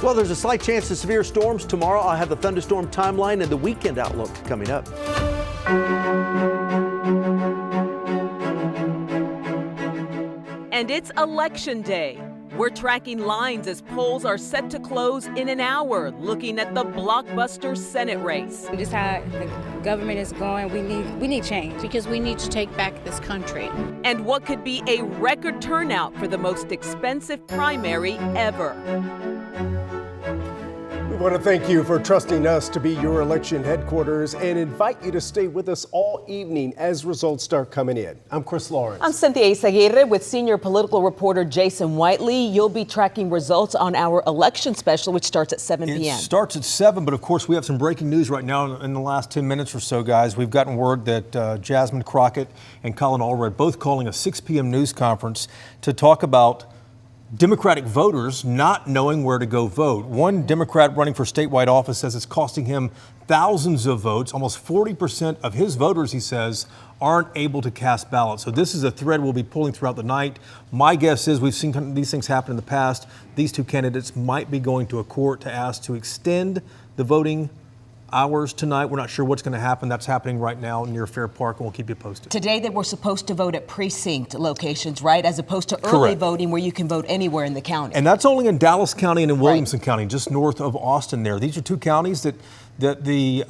Well, there's a slight chance of severe storms tomorrow. I'll have the thunderstorm timeline and the weekend outlook coming up. And it's Election Day. We're tracking lines as polls are set to close in an hour, looking at the blockbuster Senate race. Just how the government is going, we need change. Because we need to take back this country. And what could be a record turnout for the most expensive primary ever. We want to thank you for trusting us to be your election headquarters and invite you to stay with us all evening as results start coming in. I'm Chris Lawrence. I'm Cynthia Aguirre with senior political reporter Jason Whiteley. You'll be tracking results on our election special, which starts at 7 p.m. It starts at 7, but of course we have some breaking news right now in the last 10 minutes or so, guys. We've gotten word that Jasmine Crockett and Colin Allred both calling a 6 p.m. news conference to talk about Democratic voters not knowing where to go vote. One Democrat running for statewide office says it's costing him thousands of votes. Almost 40% of his voters, he says, aren't able to cast ballots. So this is a thread we'll be pulling throughout the night. My guess is we've seen these things happen in the past. These two candidates might be going to a court to ask to extend the voting hours tonight. We're not sure what's going to happen. That's happening right now near Fair Park, and we'll keep you posted. Today they were supposed to vote at precinct locations, right? As opposed to early Correct. voting where you can vote anywhere in the county. And that's only in Dallas County and in Williamson County, just north of Austin there. These are two counties that the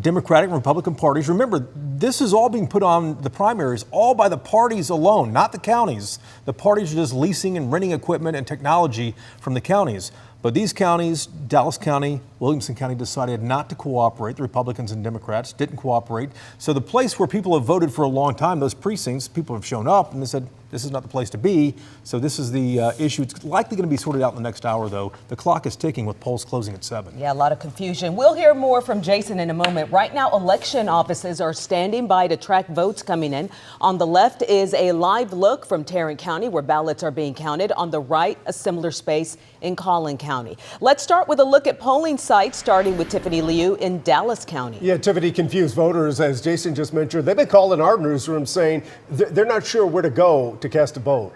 Democratic and Republican parties, remember, this is all being put on the primaries all by the parties alone, not the counties. The parties are just leasing and renting equipment and technology from the counties. But these counties, Dallas County, Williamson County, decided not to cooperate. The Republicans and Democrats didn't cooperate. So the place where people have voted for a long time, those precincts, people have shown up and they said, this is not the place to be. So this is the issue. It's likely going to be sorted out in the next hour, though. The clock is ticking with polls closing at 7. Yeah, a lot of confusion. We'll hear more from Jason in a moment. Right now, election offices are standing by to track votes coming in. On the left is a live look from Tarrant County where ballots are being counted. On the right, a similar space in Collin County. Let's start with a look at polling sites, starting with Tiffany Liu in Dallas County. Yeah, Tiffany, confused voters, as Jason just mentioned, they've been calling our newsroom saying they're not sure where to go to cast a vote.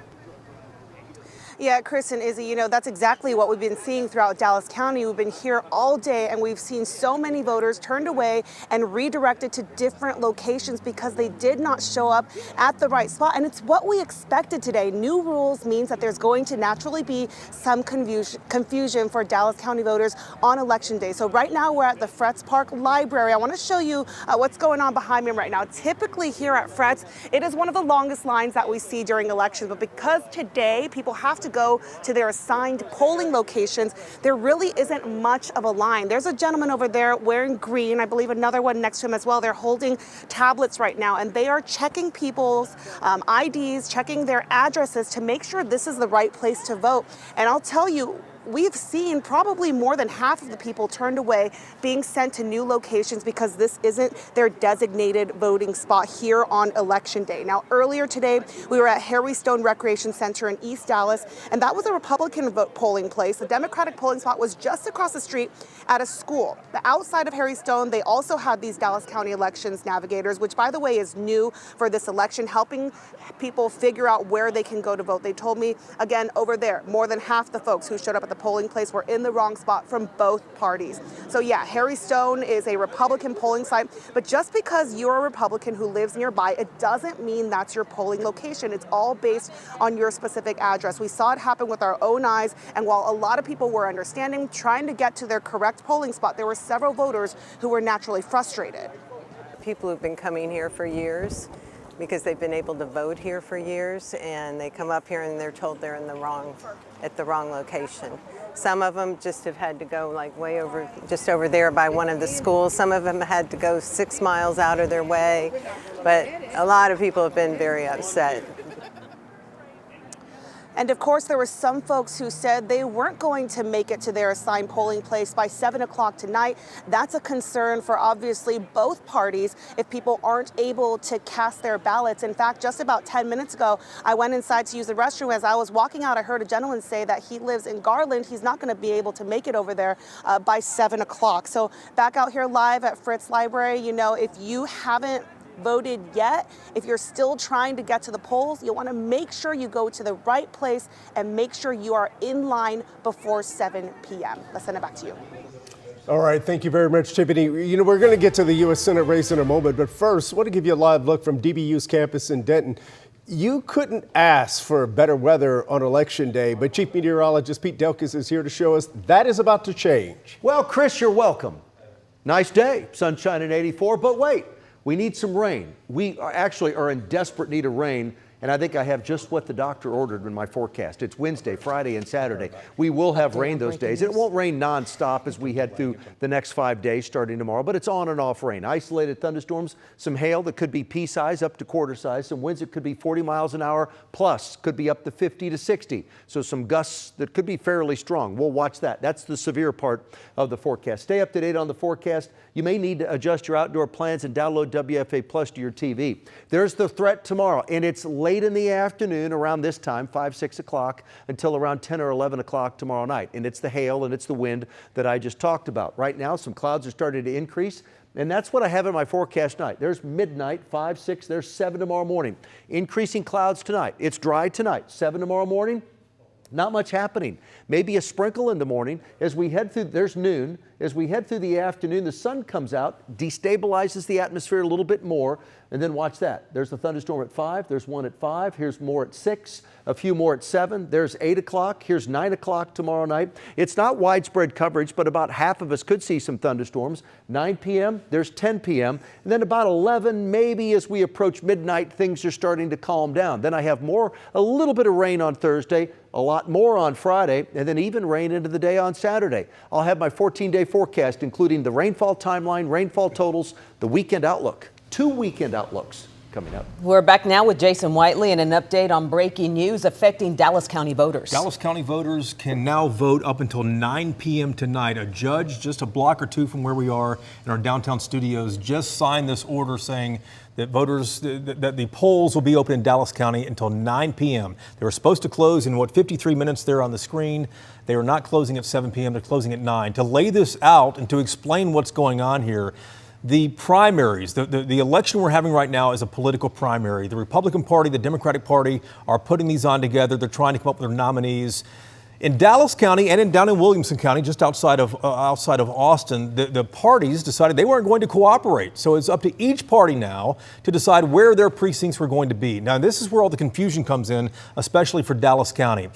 Yeah, Chris and Izzy, you know, that's exactly what we've been seeing throughout Dallas County. We've been here all day and we've seen so many voters turned away and redirected to different locations because they did not show up at the right spot. And it's what we expected today. New rules means that there's going to naturally be some confusion for Dallas County voters on Election Day. So right now we're at the Fretz Park Library. I want to show you what's going on behind me right now. Typically here at Fretz, it is one of the longest lines that we see during elections. But because today people have to go to their assigned polling locations, there really isn't much of a line. There's a gentleman over there wearing green, I believe another one next to him as well. They're holding tablets right now and they are checking people's IDs, checking their addresses to make sure this is the right place to vote. And I'll tell you, we've seen probably more than half of the people turned away being sent to new locations because this isn't their designated voting spot here on Election Day. Now, earlier today, we were at Harry Stone Recreation Center in East Dallas, and that was a Republican vote polling place. The Democratic polling spot was just across the street at a school. The outside of Harry Stone, they also had these Dallas County elections navigators, which, by the way, is new for this election, helping people figure out where they can go to vote. They told me, again, over there, more than half the folks who showed up at the polling place were in the wrong spot from both parties. So yeah, Harry Stone is a Republican polling site, but just because you're a Republican who lives nearby, it doesn't mean that's your polling location. It's all based on your specific address. We saw it happen with our own eyes, and while a lot of people were understanding, trying to get to their correct polling spot, there were several voters who were naturally frustrated. People who've been coming here for years because they've been able to vote here for years, and they come up here and they're told they're at the wrong location. Some of them just have had to go like way over, just over there by one of the schools. Some of them had to go 6 miles out of their way, but a lot of people have been very upset. And of course, there were some folks who said they weren't going to make it to their assigned polling place by 7 o'clock tonight. That's a concern for obviously both parties if people aren't able to cast their ballots. In fact, just about 10 minutes ago, I went inside to use the restroom. As I was walking out, I heard a gentleman say that he lives in Garland. He's not going to be able to make it over there by 7 o'clock. So back out here live at Fritz Library, you know, if you haven't voted yet, if you're still trying to get to the polls, you'll want to make sure you go to the right place and make sure you are in line before 7 p.m. Let's send it back to you. All right, thank you very much, Tiffany. You know, we're going to get to the U.S. Senate race in a moment, but first, I want to give you a live look from DBU's campus in Denton. You couldn't ask for better weather on Election Day, but Chief Meteorologist Pete Delkus is here to show us that is about to change. Well, Chris, you're welcome. Nice day, sunshine at 84, but wait, we need some rain. We actually are in desperate need of rain. And I think I have just what the doctor ordered in my forecast. It's Wednesday, Friday, and Saturday. We will have rain those days. It won't rain nonstop as we head through the next 5 days starting tomorrow, but it's on and off rain. Isolated thunderstorms, some hail that could be pea size up to quarter size, some winds that could be 40 miles an hour plus, could be up to 50 to 60. So some gusts that could be fairly strong. We'll watch that. That's the severe part of the forecast. Stay up to date on the forecast. You may need to adjust your outdoor plans and download WFA Plus to your TV. There's the threat tomorrow, and it's late in the afternoon around this time, 5, 6 o'clock, until around 10 or 11 o'clock tomorrow night. And it's the hail and it's the wind that I just talked about. Right now, some clouds are starting to increase, and that's what I have in my forecast tonight. There's midnight, 5, 6, there's 7 tomorrow morning. Increasing clouds tonight. It's dry tonight. 7 tomorrow morning. Not much happening. Maybe a sprinkle in the morning. As we head through, there's noon. As we head through the afternoon, the sun comes out, destabilizes the atmosphere a little bit more, and then watch that. There's the thunderstorm at 5. There's one at 5. Here's more at 6. A few more at 7. There's 8 o'clock. Here's 9 o'clock tomorrow night. It's not widespread coverage, but about half of us could see some thunderstorms. 9 p.m. There's 10 p.m. And then about 11, maybe as we approach midnight, things are starting to calm down. Then I have a little bit of rain on Thursday, a lot more on Friday, and then even rain into the day on Saturday. I'll have my 14-day forecast, including the rainfall timeline, rainfall totals, the weekend outlook. 2 weekend outlooks coming up. We're back now with Jason Whiteley and an update on breaking news affecting Dallas County voters. Dallas County voters can now vote up until 9 p.m. tonight. A judge just a block or two from where we are in our downtown studios just signed this order saying that that the polls will be open in Dallas County until 9 p.m. They were supposed to close in 53 minutes there on the screen. They are not closing at 7 p.m. They're closing at 9. To lay this out and to explain what's going on here, the primaries, the election we're having right now is a political primary. The Republican Party, the Democratic Party are putting these on together. They're trying to come up with their nominees. In Dallas County and down in Williamson County, just outside of Austin, the parties decided they weren't going to cooperate. So it's up to each party now to decide where their precincts were going to be. Now, this is where all the confusion comes in, especially for Dallas County.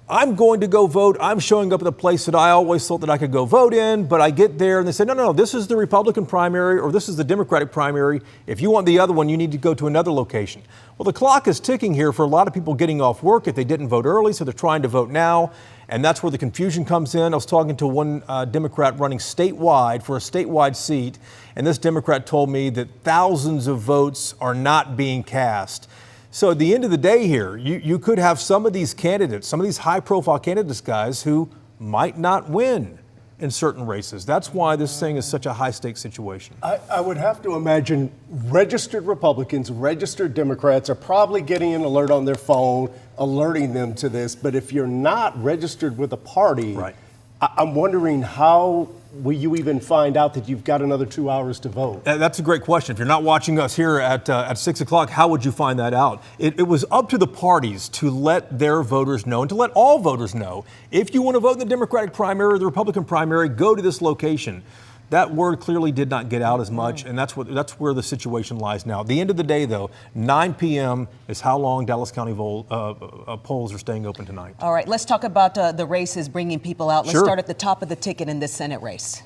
I'm going to go vote. I'm showing up at the place that I always thought that I could go vote in, but I get there and they say, no, this is the Republican primary or this is the Democratic primary. If you want the other one, you need to go to another location. Well, the clock is ticking here for a lot of people getting off work if they didn't vote early, so they're trying to vote now. And that's where the confusion comes in. I was talking to one Democrat running statewide for a statewide seat, and this Democrat told me that thousands of votes are not being cast. So at the end of the day here, you could have some of these candidates, some of these high-profile candidates, guys, who might not win in certain races. That's why this thing is such a high-stakes situation. I would have to imagine registered Republicans, registered Democrats are probably getting an alert on their phone, alerting them to this. But if you're not registered with a party, right, I'm wondering how will you even find out that you've got another 2 hours to vote? That's a great question. If you're not watching us here at 6 o'clock, how would you find that out? It was up to the parties to let their voters know and to let all voters know. If you want to vote in the Democratic primary or the Republican primary, go to this location. That word clearly did not get out as much, and that's where the situation lies now. At the end of the day, though, 9 p.m. is how long Dallas County polls are staying open tonight. All right, let's talk about the races bringing people out. Let's start at the top of the ticket in this Senate race.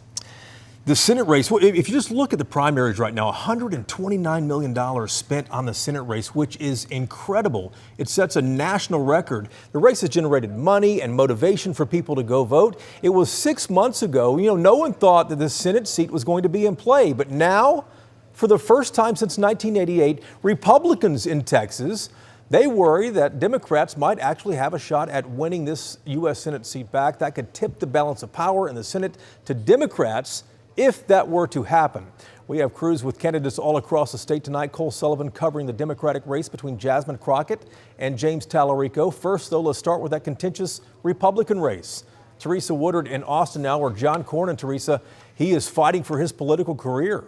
The Senate race, well, if you just look at the primaries right now, $129 million spent on the Senate race, which is incredible. It sets a national record. The race has generated money and motivation for people to go vote. It was 6 months ago, no one thought that the Senate seat was going to be in play. But now, for the first time since 1988, Republicans in Texas, they worry that Democrats might actually have a shot at winning this U.S. Senate seat back. That could tip the balance of power in the Senate to Democrats if that were to happen. We have crews with candidates all across the state tonight. Cole Sullivan covering the Democratic race between Jasmine Crockett and James Tallarico. First, though, let's start with that contentious Republican race. Teresa Woodard in Austin now, where John Cornyn, Teresa, he is fighting for his political career.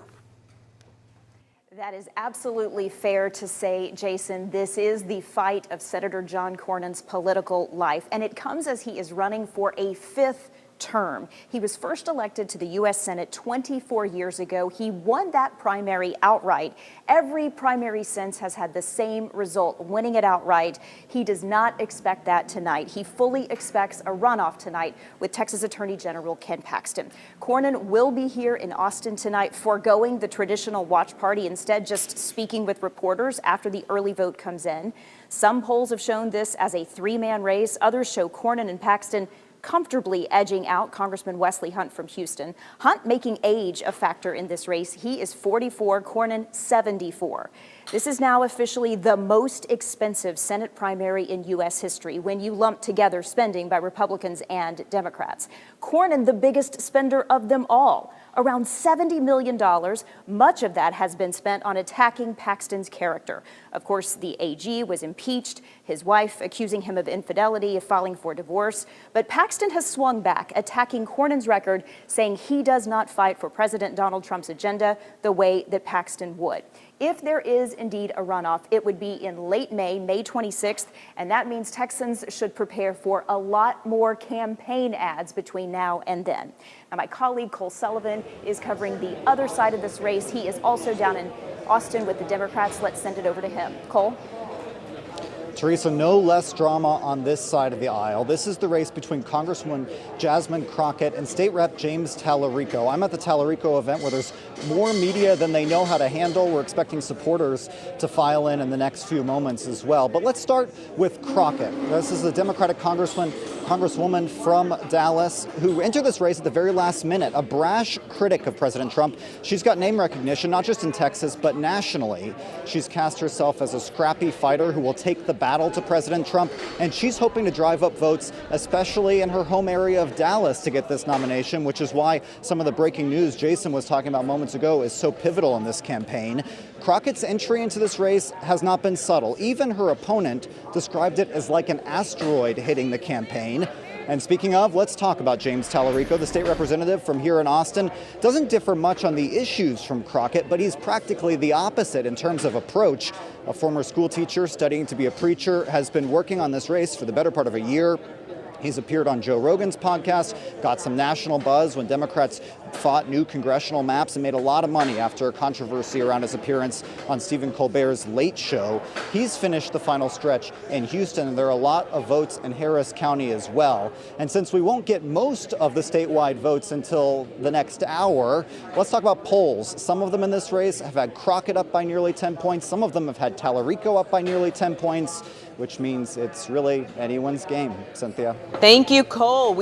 That is absolutely fair to say, Jason. This is the fight of Senator John Cornyn's political life, and it comes as he is running for a 5th term. He was first elected to the U.S. Senate 24 years ago. He won that primary outright. Every primary since has had the same result, winning it outright. He does not expect that tonight. He fully expects a runoff tonight with Texas Attorney General Ken Paxton. Cornyn will be here in Austin tonight, foregoing the traditional watch party, instead just speaking with reporters after the early vote comes in. Some polls have shown this as a 3-man race. Others show Cornyn and Paxton comfortably edging out Congressman Wesley Hunt from Houston. Hunt making age a factor in this race. He is 44, Cornyn 74. This is now officially the most expensive Senate primary in U.S. history when you lump together spending by Republicans and Democrats. Cornyn, the biggest spender of them all, around $70 million. Much of that has been spent on attacking Paxton's character. Of course, the AG was impeached, his wife accusing him of infidelity, of filing for divorce. But Paxton has swung back, attacking Cornyn's record, saying he does not fight for President Donald Trump's agenda the way that Paxton would. If there is indeed a runoff, it would be in late May, May 26th, and that means Texans should prepare for a lot more campaign ads between now and then. Now, my colleague Cole Sullivan is covering the other side of this race. He is also down in Austin with the Democrats. Let's send it over to him. Cole? Teresa, no less drama on this side of the aisle. This is the race between Congresswoman Jasmine Crockett and State Rep James Tallarico. I'm at the Tallarico event where there's more media than they know how to handle. We're expecting supporters to file in the next few moments as well. But let's start with Crockett. This is the Democratic Congresswoman from Dallas who entered this race at the very last minute, a brash critic of President Trump. She's got name recognition, not just in Texas, but nationally. She's cast herself as a scrappy fighter who will take the battle to President Trump, and she's hoping to drive up votes, especially in her home area of Dallas, to get this nomination, which is why some of the breaking news Jason was talking about moments ago is so pivotal in this campaign. Crockett's entry into this race has not been subtle. Even her opponent described it as like an asteroid hitting the campaign. And speaking of, let's talk about James Tallarico, the state representative from here in Austin. Doesn't differ much on the issues from Crockett, but he's practically the opposite in terms of approach. A former school teacher studying to be a preacher has been working on this race for the better part of a year. He's appeared on Joe Rogan's podcast, got some national buzz when Democrats fought new congressional maps, and made a lot of money after a controversy around his appearance on Stephen Colbert's Late Show. He's finished the final stretch in Houston, and there are a lot of votes in Harris County as well. And since we won't get most of the statewide votes until the next hour, let's talk about polls. Some of them in this race have had Crockett up by nearly 10 points. Some of them have had Tallarico up by nearly 10 points, which means it's really anyone's game. Cynthia. Thank you, Cole.